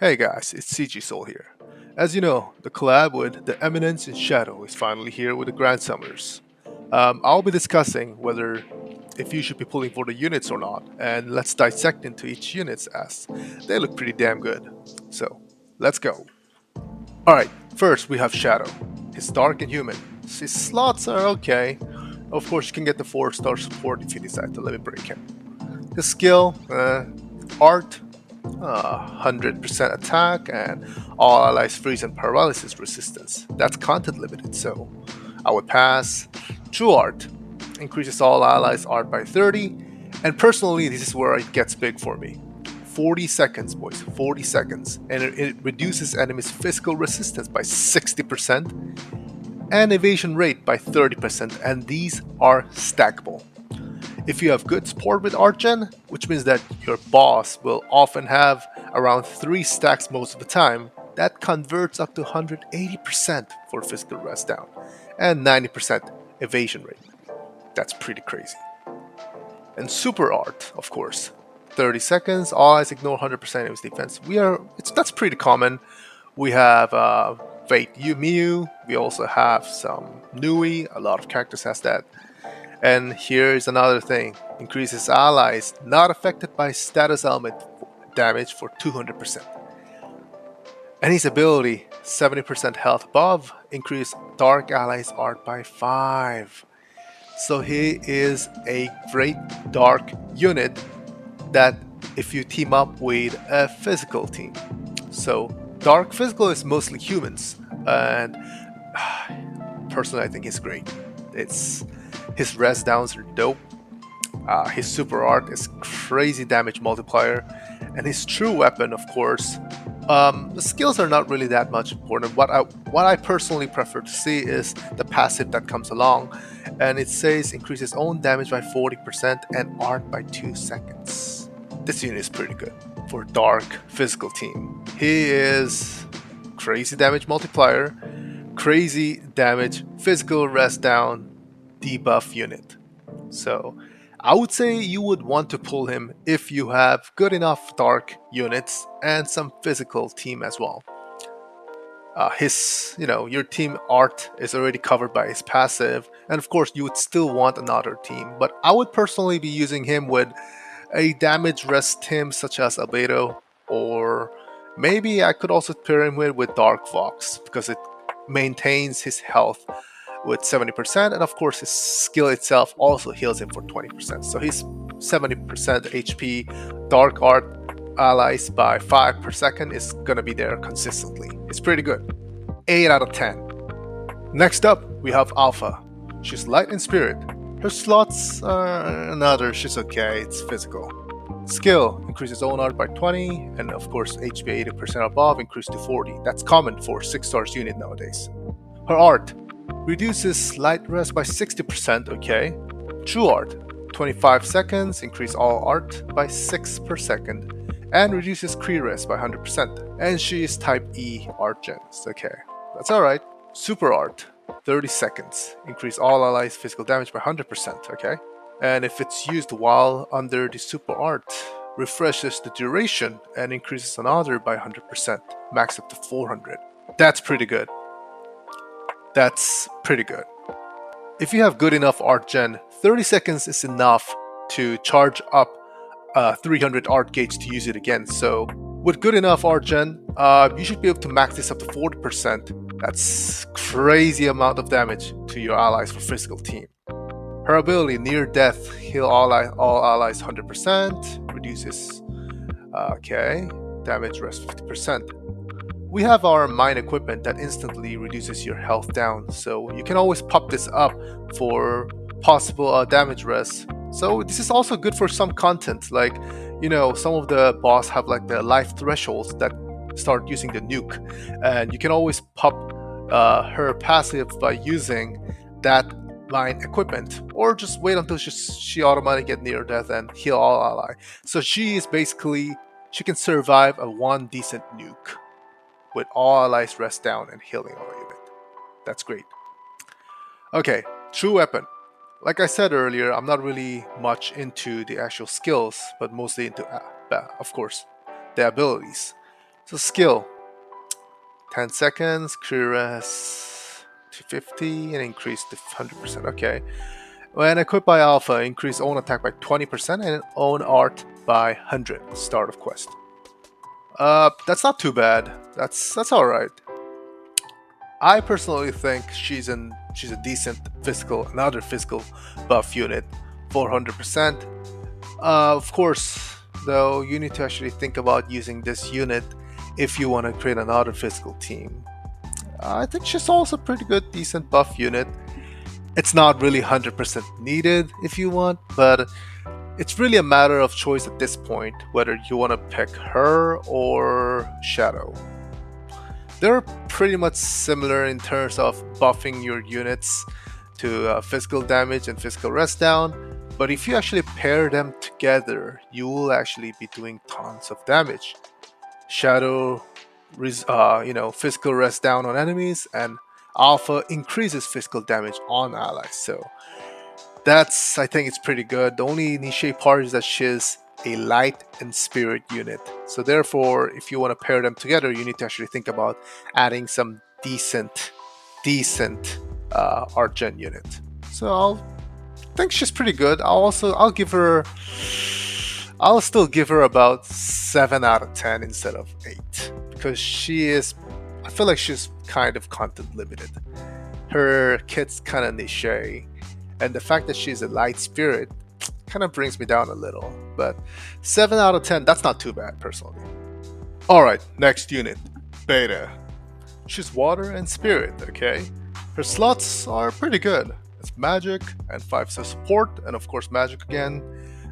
Hey guys, it's CG Soul here. As you know, the collab with the Eminence in Shadow is finally here with the Grand Summoners. I'll be discussing whether if you should be pulling for the units or not, and let's dissect into each units as they look pretty damn good. So, let's go. Alright, first we have Shadow. He's dark and human. His slots are okay. Of course, you can get the 4-star support if you decide to limit break him. His skill, art, 100% attack, and all allies freeze and paralysis resistance. That's content limited, so I would pass. True art increases all allies art by 30, and personally, this is where it gets big for me. 40 seconds, boys, 40 seconds, and it reduces enemies' physical resistance by 60% and evasion rate by 30%, and these are stackable. If you have good support with Artgen, which means that your boss will often have around 3 stacks most of the time, that converts up to 180% for physical rest down and 90% evasion rate. That's pretty crazy. And Super Art, of course. 30 seconds, all eyes ignore 100% of his defense. That's pretty common. We have Fate Mew, we also have some Nui, a lot of characters has that. And here's another thing, increases allies not affected by status element damage for 200%. And his ability, 70% health above, increase dark allies art by 5. So he is a great dark unit that if you team up with a physical team. So dark physical is mostly humans, and personally I think he's great. His res downs are dope. His super art is crazy damage multiplier, and his true weapon, of course. The skills are not really that much important. What I personally prefer to see is the passive that comes along, and it says increases own damage by 40% and art by 2 seconds. This unit is pretty good for dark physical team. He is crazy damage multiplier, crazy damage physical rest down, debuff unit. So I would say you would want to pull him if you have good enough dark units and some physical team as well. Your team art is already covered by his passive, and of course you would still want another team, but I would personally be using him with a damage rest team such as Albedo, or maybe I could also pair him with Dark Fox because it maintains his health with 70%, and of course his skill itself also heals him for 20%. So he's 70% HP, dark art allies by 5 per second is gonna be there consistently. It's pretty good. 8 out of 10. Next up, we have Alpha. She's light in spirit. Her slots are another, she's okay, it's physical. Skill increases own art by 20, and of course HP 80% above increased to 40. That's common for 6 stars unit nowadays. Her art reduces light rest by 60%, okay. True art, 25 seconds, increase all art by 6 per second, and reduces Kree rest by 100%. And she is type E art gens, okay. That's alright. Super art, 30 seconds, increase all allies physical damage by 100%, okay. And if it's used while under the super art, refreshes the duration and increases another by 100%, max up to 400. That's pretty good. That's pretty good. If you have good enough art gen, 30 seconds is enough to charge up 300 art gauge to use it again. So with good enough art gen, you should be able to max this up to 40%. That's crazy amount of damage to your allies for physical team. Her ability, near death, heal all allies 100%, reduces damage rest 50%. We have our mine equipment that instantly reduces your health down, so you can always pop this up for possible damage rest. So this is also good for some content, like some of the boss have like the life thresholds that start using the nuke, and you can always pop her passive by using that mine equipment, or just wait until she automatically get near death and heal all ally. So she can survive a one decent nuke with all allies rest down and healing all unit. That's great. Okay, true weapon. Like I said earlier, I'm not really much into the actual skills, but mostly into, of course, the abilities. So skill, 10 seconds, crew rest to 50 and increase to 100%. Okay. When equipped by Alpha, increase own attack by 20% and own art by 100. Start of quest. That's not too bad. That's all right. I personally think she's a decent another physical buff unit, 400%. Of course, though, you need to actually think about using this unit if you want to create another physical team. I think she's also a pretty good, decent buff unit. It's not really 100% needed if you want, but it's really a matter of choice at this point whether you want to pick her or Shadow. They're pretty much similar in terms of buffing your units to physical damage and physical rest down, but if you actually pair them together, you will actually be doing tons of damage. Shadow, physical rest down on enemies, and Alpha increases physical damage on allies. So I think it's pretty good. The only niche part is that she's a light and spirit unit. So therefore, if you want to pair them together, you need to actually think about adding some decent art gen unit. So I'll think she's pretty good. I'll still give her about 7 out of 10 instead of 8 because I feel like she's kind of content limited. Her kit's kind of niche, and the fact that she's a light spirit kind of brings me down a little, but 7 out of 10, that's not too bad personally. Alright, next unit, Beta. She's water and spirit, okay? Her slots are pretty good. It's magic and 5 support, and of course magic again.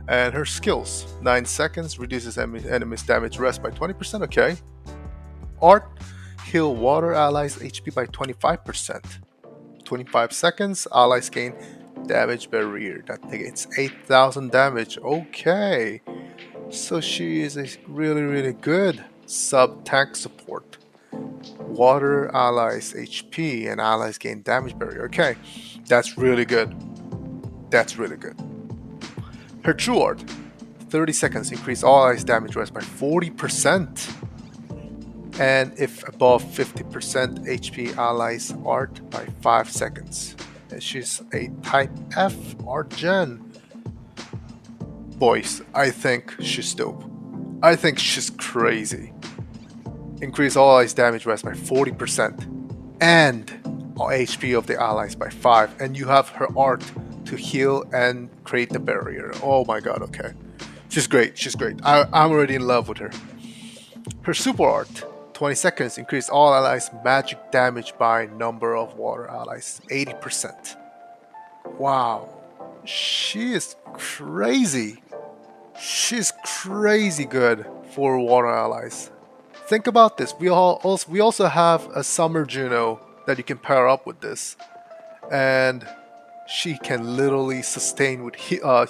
And her skills, 9 seconds, reduces enemy's damage rest by 20%, okay? Art, heal water allies HP by 25%. 25 seconds, allies gain damage barrier that negates 8,000 damage. Okay, so she is a really good sub tank support. Water allies HP and allies gain damage barrier. Okay, that's really good. Her true art, 30 seconds, increase all allies damage rest by 40%. And if above 50% HP allies art by 5 seconds. And she's a type F art gen. Boys, I think she's dope. I think she's crazy. Increase all allies damage rest by 40% and HP of the allies by 5, and you have her art to heal and create the barrier. Oh my god, okay. She's great. I'm already in love with her. Her super art, 20 seconds, increase all allies magic damage by number of water allies, 80%. Wow. She is crazy. She's crazy good for water allies. Think about this. We also have a Summer Juno that you can pair up with this, and she can literally sustain with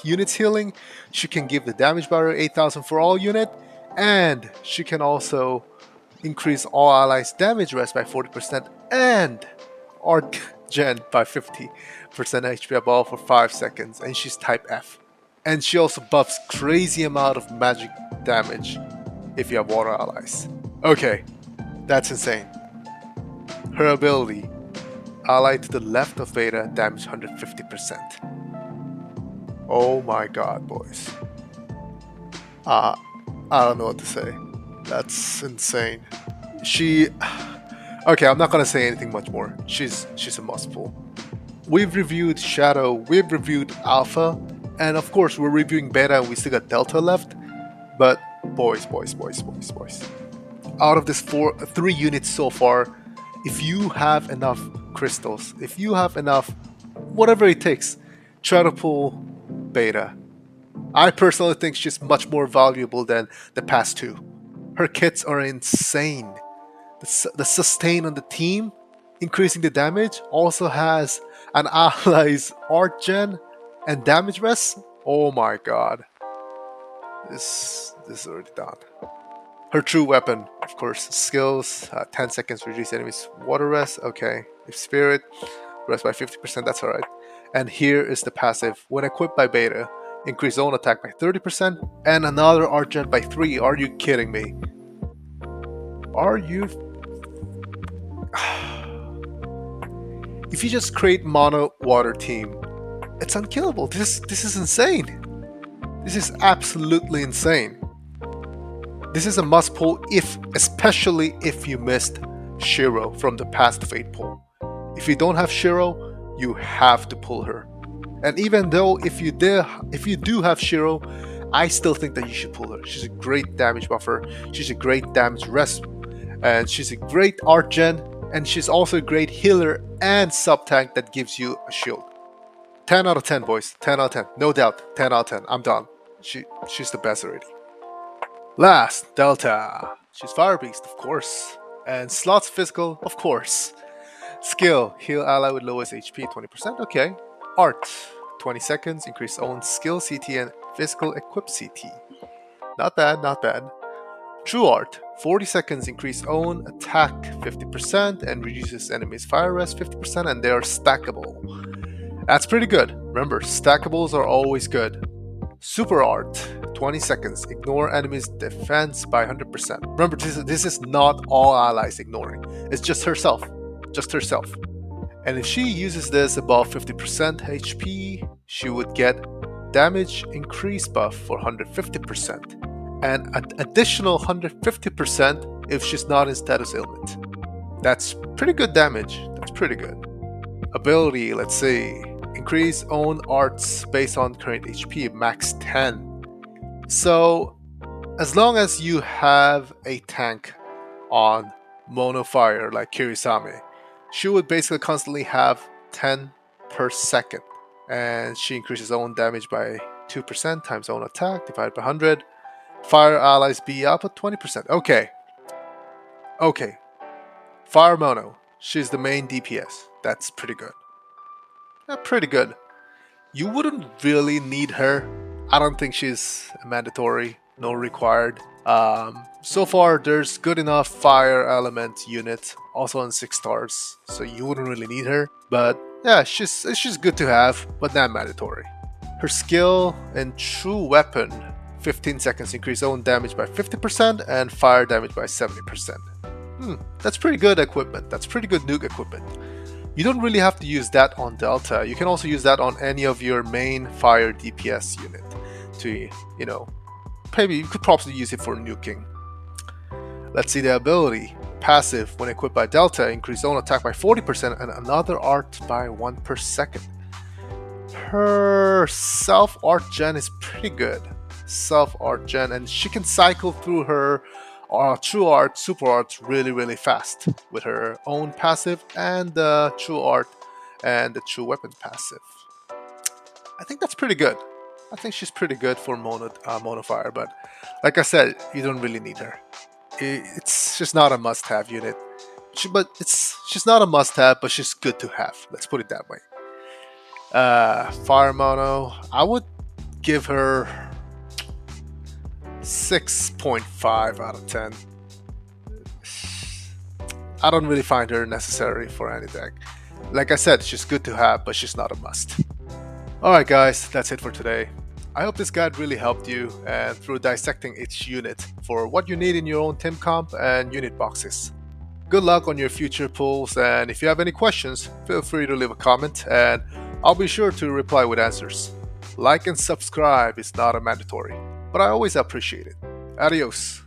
units healing. She can give the damage barrier 8,000 for all unit, and she can also increase all allies damage rest by 40% and art gen by 50% HP above for 5 seconds, and she's type F. And she also buffs crazy amount of magic damage if you have water allies. Okay, that's insane. Her ability, ally to the left of Beta, damage 150%. Oh my god, boys. I don't know what to say. That's insane. Okay, I'm not gonna say anything much more. She's a must pull. We've reviewed Shadow, we've reviewed Alpha, and of course we're reviewing Beta and we still got Delta left. But boys. Out of this 3 units so far, if you have enough crystals, if you have enough, whatever it takes, try to pull Beta. I personally think she's much more valuable than the past 2. Her kits are insane. The sustain on the team, increasing the damage, also has an allies art gen and damage rest. Oh my god. This is already done. Her true weapon, of course, skills, 10 seconds reduce enemies water rest, okay. If spirit, rest by 50%, that's alright. And here is the passive, when equipped by Beta, increase zone attack by 30% and another art gen by 3, are you kidding me? Are you... If you just create mono water team, it's unkillable. This is insane. This is absolutely insane. This is a must pull especially if you missed Shiro from the past Fate pull. If you don't have Shiro, you have to pull her. And even though if you do have Shiro, I still think that you should pull her. She's a great damage buffer. She's a great damage rest, and she's a great art gen, and she's also a great healer and sub tank that gives you a shield. 10 out of 10, boys. 10 out of 10. No doubt. 10 out of 10. I'm done. She's the best already. Last, Delta. She's Fire Beast, of course. And slots physical, of course. Skill, heal ally with lowest HP 20%. Okay. Art, 20 seconds, increase own skill CT and physical equip CT. Not bad, not bad. True Art, 40 seconds, increase own attack 50% and reduces enemies fire rest 50%, and they are stackable. That's pretty good. Remember, stackables are always good. Super Art, 20 seconds, ignore enemies defense by 100%. Remember, this is not all allies ignoring. It's just herself. Just herself. And if she uses this above 50% HP, she would get damage increase buff for 150%. And an additional 150% if she's not in status ailment. That's pretty good damage. That's pretty good. Ability, let's see. Increase own arts based on current HP, max 10. So, as long as you have a tank on mono fire like Kirisame, she would basically constantly have 10 per second. And she increases own damage by 2% times own attack divided by 100. Fire allies be up at 20%. Okay. Fire mono. She's the main DPS. That's pretty good. Pretty good. You wouldn't really need her. I don't think she's mandatory, no required. So far, there's good enough fire element unit, also on 6 stars, so you wouldn't really need her. But yeah, she's good to have, but not mandatory. Her skill and true weapon, 15 seconds, increase own damage by 50% and fire damage by 70%. That's pretty good equipment. That's pretty good nuke equipment. You don't really have to use that on Delta. You can also use that on any of your main fire DPS unit to, maybe you could probably use it for nuking. Let's see the ability. Passive, when equipped by Delta, increase own attack by 40% and another art by 1 per second. Her self-art gen is pretty good. Self-art gen, and she can cycle through her true art, super art really fast with her own passive and the true art and the true weapon passive. I think that's pretty good. I think she's pretty good for mono fire, but like I said, you don't really need her. It's just not a must-have unit. She's not a must-have, but she's good to have. Let's put it that way. Fire mono, I would give her 6.5 out of 10. I don't really find her necessary for any deck. Like I said, she's good to have, but she's not a must. Alright guys, that's it for today. I hope this guide really helped you and through dissecting each unit for what you need in your own team comp and unit boxes. Good luck on your future pulls, and if you have any questions, feel free to leave a comment and I'll be sure to reply with answers. Like and subscribe is not a mandatory, but I always appreciate it. Adios.